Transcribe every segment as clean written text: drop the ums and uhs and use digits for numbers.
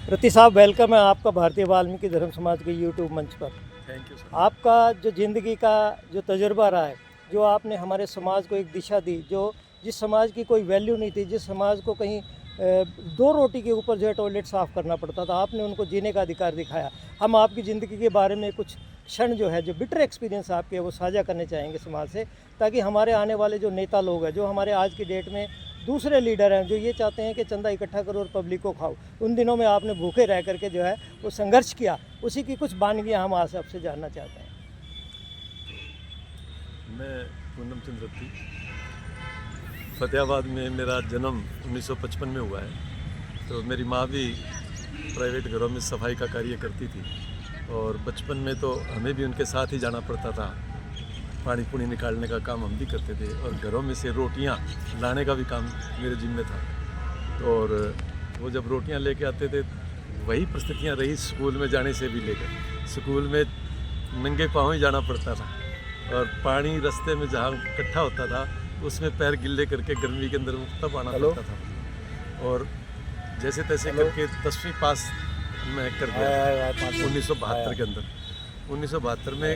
रति साहब, वेलकम है आपका भारतीय वाल्मीकि धर्म समाज के यूट्यूब मंच पर। Thank you sir. आपका जो ज़िंदगी का जो तजुर्बा रहा है, जो आपने हमारे समाज को एक दिशा दी, जो जिस समाज की कोई वैल्यू नहीं थी, जिस समाज को कहीं दो रोटी के ऊपर जो है टॉयलेट साफ़ करना पड़ता था, आपने उनको जीने का अधिकार दिखाया। हम आपकी ज़िंदगी के बारे में कुछ क्षण जो है, जो बिटर एक्सपीरियंस आपके, वो साझा करने चाहेंगे समाज से, ताकि हमारे आने वाले जो नेता लोग हैं, जो हमारे आज की डेट में दूसरे लीडर हैं, जो ये चाहते हैं कि चंदा इकट्ठा करो और पब्लिक को खाओ, उन दिनों में आपने भूखे रह करके जो है वो संघर्ष किया, उसी की कुछ बानगियाँ हम आज आपसे जानना चाहते हैं। मैं पूनम चंद्र रत्ती, फतेहाबाद में मेरा जन्म 1955 में हुआ है। तो मेरी माँ भी प्राइवेट घरों में सफाई का कार्य करती थी और बचपन में तो हमें भी उनके साथ ही जाना पड़ता था। पानी पुनी निकालने का काम हम भी करते थे और घरों में से रोटियां लाने का भी काम मेरे जिम्मे था। और वो जब रोटियां लेके आते थे, वही परिस्थितियां रही स्कूल में जाने से भी लेकर। स्कूल में नंगे पाँव ही जाना पड़ता था और पानी रास्ते में जहाँ इकट्ठा होता था उसमें पैर गिल्ले करके गर्मी के अंदर तब आना पड़ता था। और जैसे तैसे करके 10वीं पास मैं कर गया 1972 के अंदर। 1972 में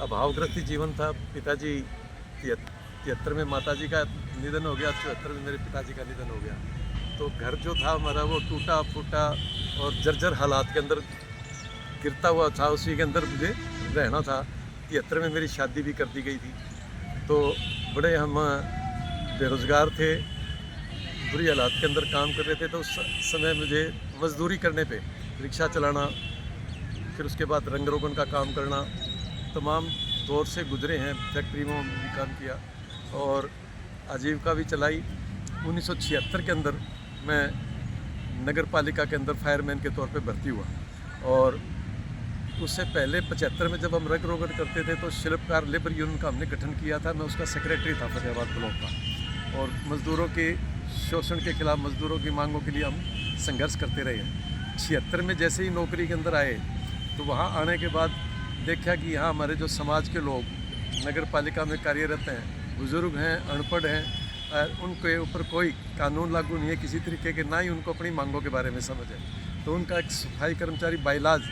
अभावग्रस्त जीवन था। पिताजी 73 में माताजी का निधन हो गया, 74 में मेरे पिताजी का निधन हो गया। तो घर जो था हमारा वो टूटा फूटा और जर्जर हालात के अंदर गिरता हुआ था, उसी के अंदर मुझे रहना था। 73 में मेरी शादी भी कर दी गई थी। तो बड़े हम बेरोज़गार थे, बुरी हालात के अंदर काम कर रहे थे। तो उस समय मुझे मजदूरी करने पे रिक्शा चलाना, फिर उसके बाद रंग रोगन का काम करना, तमाम दौर से गुजरे हैं। फैक्ट्री में भी काम किया और आजीविका भी चलाई। 1976 के अंदर मैं नगर पालिका के अंदर फायरमैन के तौर पे भर्ती हुआ। और उससे पहले 75 में जब हम रंग रोगन करते थे तो शिल्पकार लेबर यूनियन का हमने गठन किया था। मैं उसका सेक्रेटरी था फतेहाबाद ब्लॉक का। और मज़दूरों के शोषण के खिलाफ, मज़दूरों की मांगों के लिए हम संघर्ष करते रहे। 76 में जैसे ही नौकरी के अंदर आए तो वहाँ आने के बाद देखा कि यहाँ हमारे जो समाज के लोग नगर पालिका में कार्यरत हैं, बुज़ुर्ग हैं, अनपढ़ हैं, उनके ऊपर कोई कानून लागू नहीं है किसी तरीके के, ना ही उनको अपनी मांगों के बारे में समझ है। तो उनका एक सफाई कर्मचारी बाइलाज,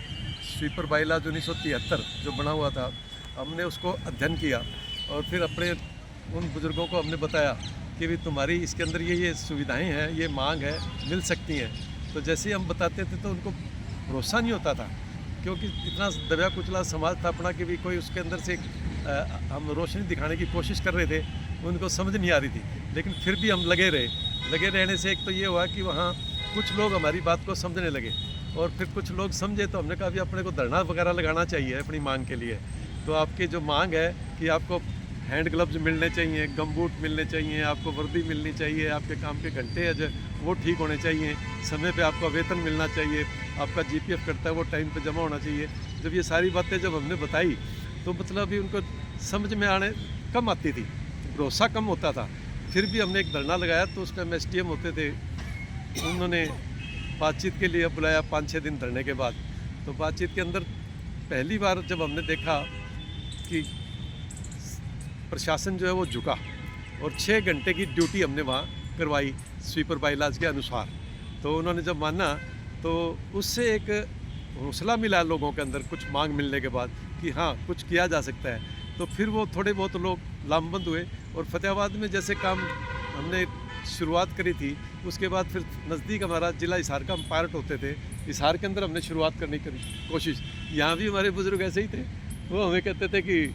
स्वीपर बाइलाज 1973 जो बना हुआ था, हमने उसको अध्ययन किया और फिर अपने उन बुज़ुर्गों को हमने बताया कि भी तुम्हारी इसके अंदर ये सुविधाएं हैं, ये मांग है, मिल सकती हैं। तो जैसे ही हम बताते थे तो उनको भरोसा नहीं होता था, क्योंकि इतना दबा कुचला समाज था अपना कि भी कोई उसके अंदर से हम रोशनी दिखाने की कोशिश कर रहे थे, उनको समझ नहीं आ रही थी। लेकिन फिर भी हम लगे रहे। लगे रहने से एक तो ये हुआ कि वहाँ कुछ लोग हमारी बात को समझने लगे और फिर कुछ लोग समझे तो हमने कहा भी अपने को धरना वगैरह लगाना चाहिए अपनी मांग के लिए। तो आपकी जो मांग है कि आपको हैंड ग्लव्स मिलने चाहिए, गम बूट मिलने चाहिए, आपको वर्दी मिलनी चाहिए, आपके काम के घंटे जो वो ठीक होने चाहिए, समय पे आपका वेतन मिलना चाहिए, आपका जीपीएफ करता है वो टाइम पे जमा होना चाहिए। जब ये सारी बातें जब हमने बताई तो मतलब भी उनको समझ में आने कम आती थी, भरोसा कम होता था। फिर भी हमने एक धरना लगाया। तो उस टाइम SDM होते थे, उन्होंने बातचीत के लिए बुलाया 5-6 दिन धरने के बाद। तो बातचीत के अंदर पहली बार जब हमने देखा कि प्रशासन जो है वो झुका और 6 घंटे की ड्यूटी हमने वहाँ करवाई स्वीपर बाइलाज के अनुसार। तो उन्होंने जब माना तो उससे एक हौसला मिला लोगों के अंदर, कुछ मांग मिलने के बाद कि हाँ कुछ किया जा सकता है। तो फिर वो थोड़े बहुत लोग लामबंद हुए और फतेहाबाद में जैसे काम हमने शुरुआत करी थी, उसके बाद फिर नज़दीक हमारा ज़िला हिसार का हम पार्ट होते थे, हिसार के अंदर हमने शुरुआत करने की कोशिश। यहाँ भी हमारे बुज़ुर्ग ऐसे ही थे, वो हमें कहते थे कि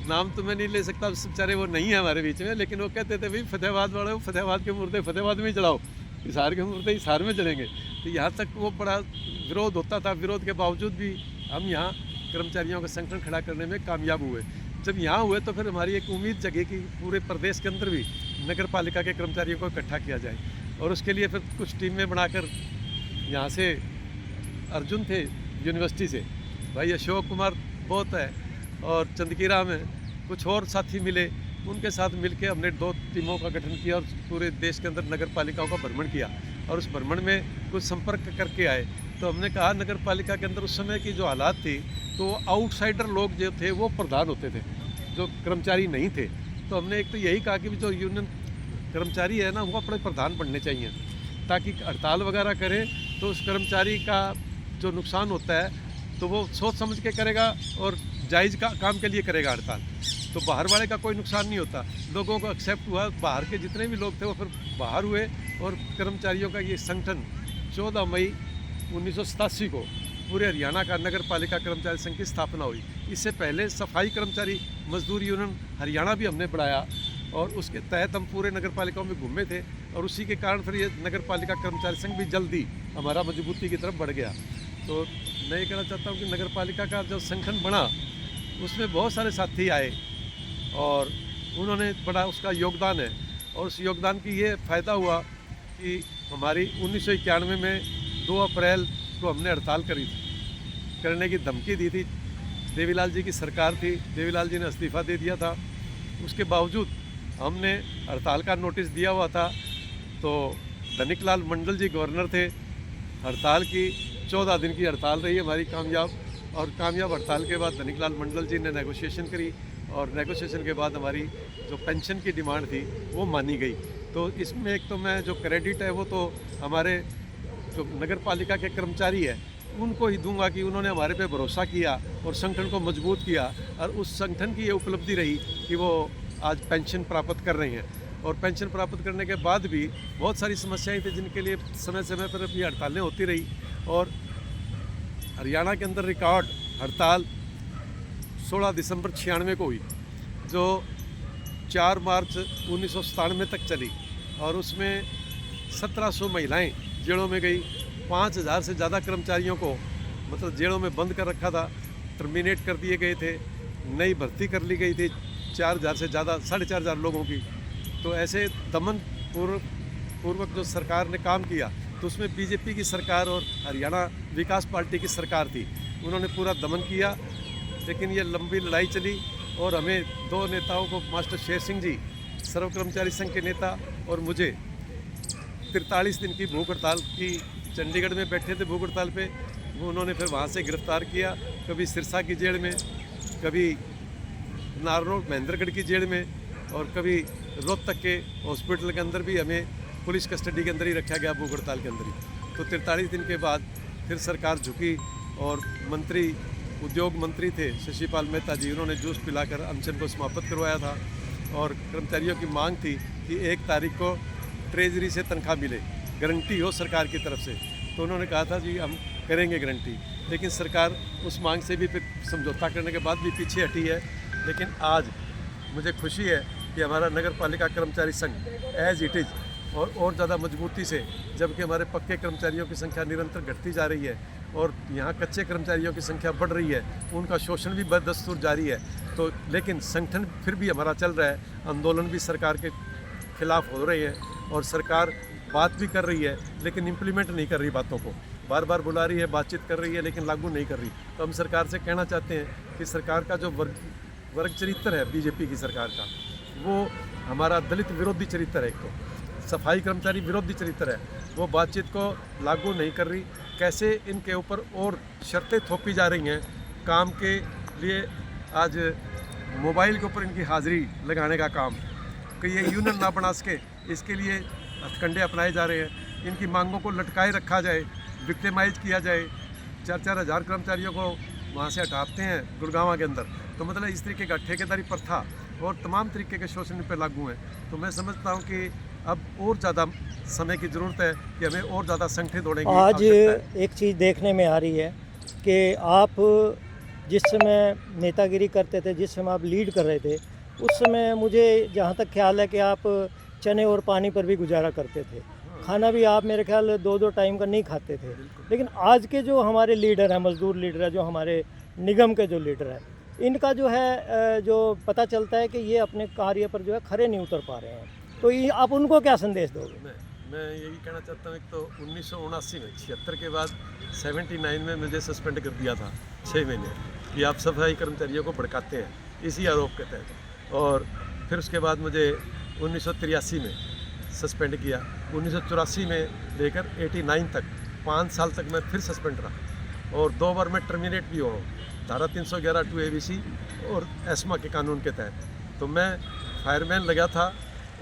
नाम तो मैं नहीं ले सकता, बेचारे वो नहीं है हमारे बीच में, लेकिन वो कहते थे भाई फतेहाबाद वाले हो, फतेहाबाद के मुर्दे फतेहाबाद में ही चढ़ाओ, हिसार के मुर्दे हिसार में चलेंगे। तो यहाँ तक वो बड़ा विरोध होता था। विरोध के बावजूद भी हम यहाँ कर्मचारियों का संगठन खड़ा करने में कामयाब हुए। जब यहाँ हुए तो फिर हमारी एक उम्मीद जगी कि पूरे प्रदेश के अंदर भी नगर पालिका के कर्मचारियों को इकट्ठा किया जाए। और उसके लिए फिर कुछ टीमें बनाकर, यहाँ से अर्जुन थे यूनिवर्सिटी से, भाई अशोक कुमार बहुत है, और चंदकीरा में कुछ और साथी मिले, उनके साथ मिलके हमने 2 टीमों का गठन किया और पूरे देश के अंदर नगर पालिकाओं का भ्रमण किया। और उस भ्रमण में कुछ संपर्क करके आए। तो हमने कहा नगर पालिका के अंदर उस समय की जो हालात थी, तो आउटसाइडर लोग जो थे वो प्रधान होते थे, जो कर्मचारी नहीं थे। तो हमने एक तो यही कहा कि जो यूनियन कर्मचारी है ना, वो अपने प्रधान बनने चाहिए, ताकि हड़ताल वगैरह करें तो उस कर्मचारी का जो नुकसान होता है तो वो सोच समझ के करेगा और जायज़ का काम के लिए करेगा हड़ताल। तो बाहर वाले का कोई नुकसान नहीं होता, लोगों को एक्सेप्ट हुआ, बाहर के जितने भी लोग थे वो फिर बाहर हुए और कर्मचारियों का ये संगठन 14 मई 1987 को पूरे हरियाणा का नगर पालिका कर्मचारी संघ की स्थापना हुई। इससे पहले सफाई कर्मचारी मजदूर यूनियन हरियाणा भी हमने बढ़ाया और उसके तहत हम पूरे नगर पालिकाओं में घूमे थे और उसी के कारण फिर ये नगर पालिका कर्मचारी संघ भी जल्दी हमारा मजबूती की तरफ बढ़ गया। तो मैं ये कहना चाहता हूँ कि नगर पालिका का जब संगठन बना उसमें बहुत सारे साथी आए और उन्होंने बड़ा उसका योगदान है और उस योगदान की ये फ़ायदा हुआ कि हमारी 1991 में 2 अप्रैल को हमने हड़ताल करने की धमकी दी थी। देवीलाल जी की सरकार थी, देवीलाल जी ने इस्तीफ़ा दे दिया था, उसके बावजूद हमने हड़ताल का नोटिस दिया हुआ था। तो धनिकलाल मंडल जी गवर्नर थे, हड़ताल की 14 दिन की हड़ताल रही हमारी कामयाब, और कामयाब हड़ताल के बाद धनिकलाल मंडल जी ने नेगोशिएशन करी और नेगोशिएशन के बाद हमारी जो पेंशन की डिमांड थी वो मानी गई। तो इसमें एक तो मैं जो क्रेडिट है वो तो हमारे जो नगर पालिका के कर्मचारी है उनको ही दूंगा कि उन्होंने हमारे पे भरोसा किया और संगठन को मजबूत किया और उस संगठन की ये उपलब्धि रही कि वो आज पेंशन प्राप्त कर रहे हैं। और पेंशन प्राप्त करने के बाद भी बहुत सारी समस्याएं थी जिनके लिए समय समय पर अपनी हड़तालें होती रही और हरियाणा के अंदर रिकॉर्ड हड़ताल 16 दिसंबर 96 को हुई जो 4 मार्च 1997 तक चली और उसमें 1700 महिलाएं जेलों में गई, 5000 से ज़्यादा कर्मचारियों को मतलब जेलों में बंद कर रखा था, टर्मिनेट कर दिए गए थे, नई भर्ती कर ली गई थी 4000 से ज़्यादा 4500 लोगों की। तो ऐसे दमन पूर्वक जो सरकार ने काम किया तो उसमें बीजेपी की सरकार और हरियाणा विकास पार्टी की सरकार थी, उन्होंने पूरा दमन किया। लेकिन ये लंबी लड़ाई चली और हमें 2 नेताओं को मास्टर शेर सिंह जी सर्व कर्मचारी संघ के नेता और मुझे 43 दिन की भूख हड़ताल की, चंडीगढ़ में बैठे थे भूख हड़ताल पे, वो उन्होंने फिर वहाँ से गिरफ्तार किया, कभी सिरसा की जेल में, कभी नारनौल महेंद्रगढ़ की जेल में और कभी रोहतक के हॉस्पिटल के अंदर भी हमें पुलिस कस्टडी के अंदर ही रखा गया भूख हड़ताल के अंदर ही। तो 43 दिन के बाद फिर सरकार झुकी और मंत्री उद्योग मंत्री थे शशिपाल मेहता जी, उन्होंने जूस पिलाकर अनशन को समाप्त करवाया था और कर्मचारियों की मांग थी कि 1 तारीख को ट्रेजरी से तनख्वाह मिले, गारंटी हो सरकार की तरफ से। तो उन्होंने कहा था जी हम करेंगे गारंटी, लेकिन सरकार उस मांग से भी फिर समझौता करने के बाद भी पीछे हटी है। लेकिन आज मुझे खुशी है कि हमारा नगर पालिका कर्मचारी संघ एज इट इज़ और ज़्यादा मजबूती से, जबकि हमारे पक्के कर्मचारियों की संख्या निरंतर घटती जा रही है और यहाँ कच्चे कर्मचारियों की संख्या बढ़ रही है, उनका शोषण भी बदस्तूर जारी है। तो लेकिन संगठन फिर भी हमारा चल रहा है, आंदोलन भी सरकार के खिलाफ हो रहे हैं और सरकार बात भी कर रही है लेकिन इम्प्लीमेंट नहीं कर रही, बातों को बार बार बुला रही है, बातचीत कर रही है लेकिन लागू नहीं कर रही। तो हम सरकार से कहना चाहते हैं कि सरकार का जो वर्ग चरित्र है बीजेपी की सरकार का, वो हमारा दलित विरोधी चरित्र है, एक तो सफाई कर्मचारी विरोधी चरित्र है, वो बातचीत को लागू नहीं कर रही। कैसे इनके ऊपर और शर्तें थोपी जा रही हैं काम के लिए, आज मोबाइल के ऊपर इनकी हाज़िरी लगाने का काम कि ये यूनियन ना बना सके, इसके लिए हथकंडे अपनाए जा रहे हैं। इनकी मांगों को लटकाए रखा जाए, विक्टिमाइज किया जाए, 4-4 हज़ार कर्मचारियों को वहाँ से हटाते हैं गुड़गांव के अंदर। तो मतलब इस तरीके का ठेकेदारी प्रथा और तमाम तरीके के शोषण पर लागू हैं। तो मैं समझता हूँ कि अब और ज़्यादा समय की ज़रूरत है कि हमें और ज़्यादा संगठित होने की आज आवश्यकता है। एक चीज़ देखने में आ रही है कि आप जिस समय नेतागिरी करते थे, जिस समय आप लीड कर रहे थे, उस समय मुझे जहाँ तक ख्याल है कि आप चने और पानी पर भी गुजारा करते थे, खाना भी आप मेरे ख्याल 2-2 टाइम का नहीं खाते थे। लेकिन आज के जो हमारे लीडर हैं, मजदूर लीडर है, जो हमारे निगम के जो लीडर हैं, इनका जो है जो पता चलता है कि ये अपने कार्य पर जो है खरे नहीं उतर पा रहे हैं। तो ये आप उनको क्या संदेश दोगे? मैं यही कहना चाहता हूँ, एक तो 1979 में 76 के बाद 79 में मुझे सस्पेंड कर दिया था 6 महीने कि आप सफाई कर्मचारियों को भड़काते हैं, इसी आरोप के तहत। और फिर उसके बाद मुझे 1983 में सस्पेंड किया, 1984 में लेकर 89 तक 5 साल तक मैं फिर सस्पेंड रहा और 2 बार मैं टर्मिनेट भी हुआ, धारा 311 2 ABC और एस्मा के कानून के तहत। तो मैं फायरमैन लगा था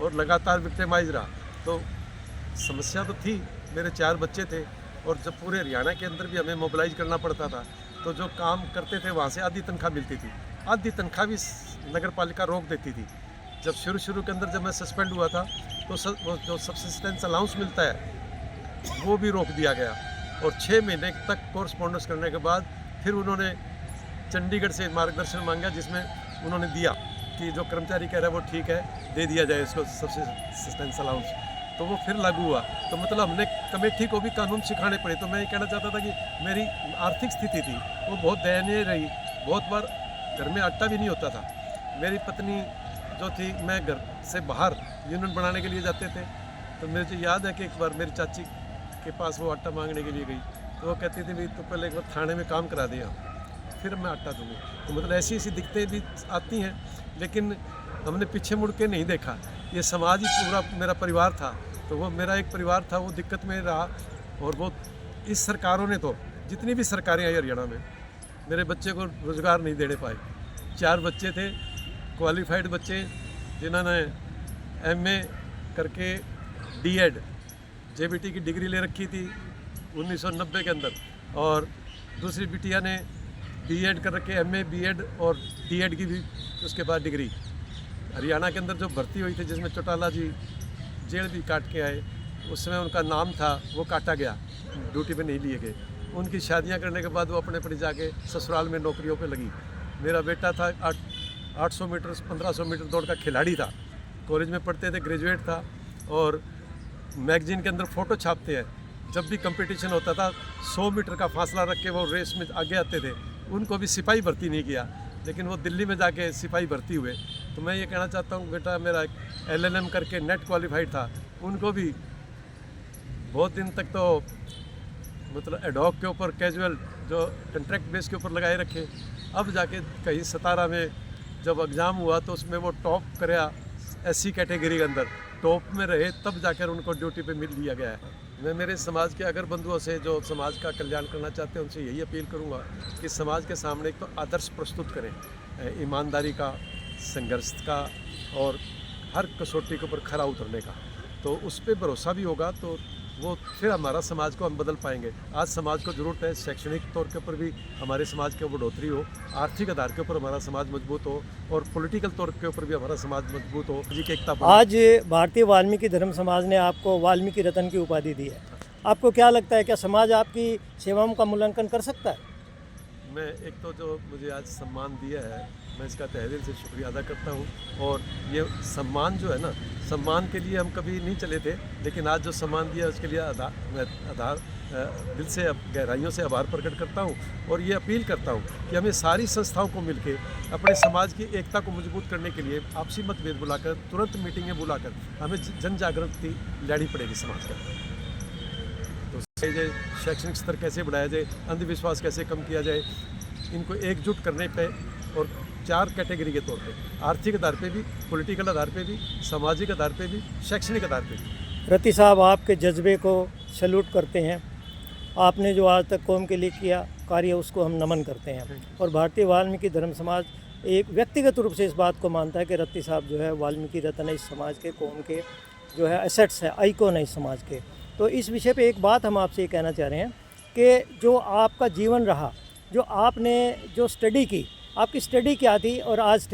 और लगातार विक्टिमाइज रहा। तो समस्या तो थी, मेरे 4 बच्चे थे और जब पूरे हरियाणा के अंदर भी हमें मोबिलाइज करना पड़ता था तो जो काम करते थे वहाँ से आधी तनख्वाह मिलती थी, आधी तनख्वाह भी नगर पालिका रोक देती थी। जब शुरू के अंदर जब मैं सस्पेंड हुआ था तो वो जो सब्सिस्टेंस अलाउंस मिलता है वो भी रोक दिया गया, और 6 महीने तक कोरस्पोंडेंस करने के बाद फिर उन्होंने चंडीगढ़ से मार्गदर्शन मांगा, जिसमें उन्होंने दिया कि जो कर्मचारी कह रहा है वो ठीक है, दे दिया जाए इसको सब्सिस्टेंस अलाउंस। तो वो फिर लागू हुआ। तो मतलब हमने कमेटी को भी कानून सिखाने पड़े। तो मैं ये कहना चाहता था कि मेरी आर्थिक स्थिति थी वो बहुत दयनीय रही। बहुत बार घर में आटा भी नहीं होता था। मेरी पत्नी जो थी, मैं घर से बाहर यूनियन बनाने के लिए जाते थे तो मुझे याद है कि एक बार मेरी चाची के पास वो आटा मांगने के लिए गई तो वो कहती थी भाई तो पहले एक बार थाने में काम करा दिया फिर मैं आटा दूँगी। तो मतलब ऐसी ऐसी दिक्कतें भी आती हैं, लेकिन हमने पीछे मुड़ के नहीं देखा। ये समाज ही पूरा मेरा परिवार था, तो वो मेरा एक परिवार था, वो दिक्कत में रहा। और वो इस सरकारों ने तो जितनी भी सरकारें आई हरियाणा में मेरे बच्चे को रोज़गार नहीं देने पाए। 4 बच्चे थे क्वालिफाइड बच्चे जिन्होंने MA करके D.Ed JBT की डिग्री ले रखी थी 1990 के अंदर, और दूसरी बिटिया ने B.Ed कर रखे MA B.Ed और D.Ed की भी उसके बाद डिग्री। हरियाणा के अंदर जो भर्ती हुई थी जिसमें चौटाला जी जेल भी काट के आए, उस समय उनका नाम था वो काटा गया, ड्यूटी पे नहीं लिए गए। उनकी शादियां करने के बाद वो अपने पर जाके ससुराल में नौकरियों पे लगी। मेरा बेटा था 800 मीटर 1500 मीटर दौड़ का खिलाड़ी था, कॉलेज में पढ़ते थे, ग्रेजुएट था, और मैगजीन के अंदर फ़ोटो छापते हैं। जब भी कंपटीशन होता था 100 मीटर का फासला रख के वो रेस में आगे आते थे। उनको भी सिपाही भर्ती नहीं किया, लेकिन वो दिल्ली में जाके सिपाही भर्ती हुए। तो मैं ये कहना चाहता हूँ बेटा मेरा LLM करके नेट क्वालिफाइड था, उनको भी बहुत दिन तक तो मतलब एडॉक के ऊपर कैजुअल जो कंट्रैक्ट बेस के ऊपर लगाए रखे। अब जाके कहीं 17 में जब एग्ज़ाम हुआ तो उसमें वो टॉप कराया, SC कैटेगरी के अंदर टॉप में रहे, तब जाकर उनको ड्यूटी पे मिल लिया गया है। मैं मेरे समाज के अगर बंधुओं से जो समाज का कल्याण करना चाहते हैं उनसे यही अपील करूंगा कि समाज के सामने एक तो आदर्श प्रस्तुत करें, ईमानदारी का, संघर्ष का, और हर कसौटी के ऊपर खरा उतरने का। तो उस पर भरोसा भी होगा तो वो फिर हमारा समाज को हम बदल पाएंगे। आज समाज को ज़रूरत है शैक्षणिक तौर के ऊपर भी हमारे समाज की बढ़ोतरी हो, आर्थिक आधार के ऊपर हमारा समाज मजबूत हो, और पॉलिटिकल तौर के ऊपर भी हमारा समाज मजबूत हो। जी की एकता। आज भारतीय वाल्मीकि धर्म समाज ने आपको वाल्मीकि रत्न की उपाधि दी है। आपको क्या लगता है, क्या समाज आपकी सेवाओं का मूल्यांकन कर सकता है? मैं एक तो जो मुझे आज सम्मान दिया है मैं इसका तहे दिल से शुक्रिया अदा करता हूँ। और ये सम्मान जो है ना, सम्मान के लिए हम कभी नहीं चले थे, लेकिन आज जो सम्मान दिया उसके लिए दिल से गहराइयों से आभार प्रकट करता हूँ। और ये अपील करता हूँ कि हमें सारी संस्थाओं को मिलकर अपने समाज की एकता को मजबूत करने के लिए आपसी मतभेद बुलाकर, तुरंत मीटिंगें बुलाकर हमें जन जागृति लानी पड़ेगी समाज का। तो शैक्षणिक स्तर कैसे बढ़ाया जाए, अंधविश्वास कैसे कम किया जाए, इनको एकजुट करने पे, और 4 कैटेगरी के तौर पे, आर्थिक आधार पे भी, पॉलिटिकल आधार पे भी, सामाजिक आधार पे भी, शैक्षणिक आधार पे भी। रत्ती साहब, आपके जज्बे को सैल्यूट करते हैं। आपने जो आज तक कौम के लिए किया कार्य उसको हम नमन करते हैं। और भारतीय वाल्मीकि धर्म समाज एक व्यक्तिगत रूप से इस बात को मानता है कि रत्ती साहब जो है वाल्मीकि रत्न है, इस समाज के, कौम के जो है एसेट्स है, आइकॉन है इस समाज के। तो इस विषय पे एक बात हम आपसे ये कहना चाह रहे हैं कि जो आपका जीवन रहा, जो आपने जो स्टडी की, आपकी स्टडी क्या थी और आज